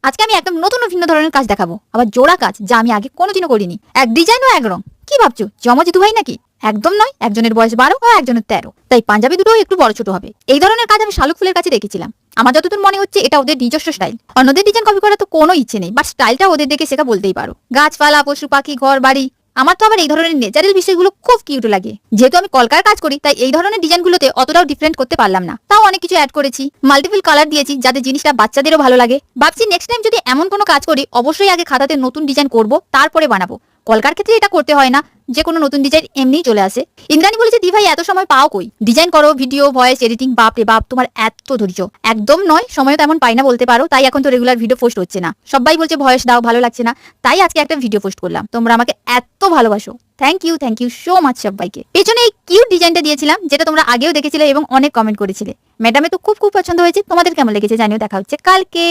আজকে আমি একদম নতুন ভিন্ন ধরনের কাজ দেখাবো, আবার জোড়া কাজ যা আমি আগে কোনোদিনও করিনি। এক ডিজাইন ও এক রং। কি ভাবছো জমজ দুভাই নাকি? একদম নয়, একজনের বয়স 12 আর একজনের 13, তাই পাঞ্জাবি দুটো একটু বড় ছোট হবে। এই ধরনের কাজ আমি শালুক ফুলের কাছে দেখেছিলাম। আমার যতদূর মনে হচ্ছে এটা ওদের নিজস্ব স্টাইল। অন্যদের ডিজাইন কপি করার তো কোনো ইচ্ছে নেই, বাট স্টাইলটা ওদের দেখে শেখা বলতেই পারো। গাছপালা, পশু পাখি, ঘর বাড়ি, আমার তো আবার এই ধরনের ন্যাচারাল বিষয়গুলো খুব কিউট লাগে। যেহেতু আমি কলকার কাজ করি তাই এই ধরনের ডিজাইনগুলোতে অতটাও ডিফারেন্ট করতে পারলাম না, তাও অনেক কিছু অ্যাড করেছি, মাল্টিপল কালার দিয়েছি যাতে জিনিসটা বাচ্চাদেরও ভালো লাগে। ভাবছি নেক্সট টাইম যদি এমন কোনো কাজ করি অবশ্যই আগে খাতাতে নতুন ডিজাইন করব, তারপরে বানাবো। কলকার ক্ষেত্রে এটা করতে হয় না, যে কোনো নতুন ডিজাইন এমনিই চলে আসে। ইন্দ্রাণী বলেছে দি ভাই এত সময় পাও কই, ডিজাইন করো, ভিডিও, ভয়েস এডিটিং, বাপ রে বাপ তোমার এত ধৈর্য। একদম নয়, সময় তেমন পাই না বলতে পারো, তাই এখন তো রেগুলার ভিডিও পোস্ট হচ্ছে না। সবাই বলছে ভয়েস দাও, ভালো লাগছে না, তাই আজকে একটা ভিডিও পোস্ট করলাম। তোমরা আমাকে এত ভালোবাসো, থ্যাংক ইউ সো মাচ সবাইকে। পেছনে এই কিউট ডিজাইনটা দিয়েছিলাম যেটা তোমরা আগেও দেখেছিলে এবং অনেক কমেন্ট করেছিলে। ম্যাডামে তো খুব পছন্দ হয়েছে, তোমাদের কেমন লেগেছে জানিও। দেখা হচ্ছে কালকে।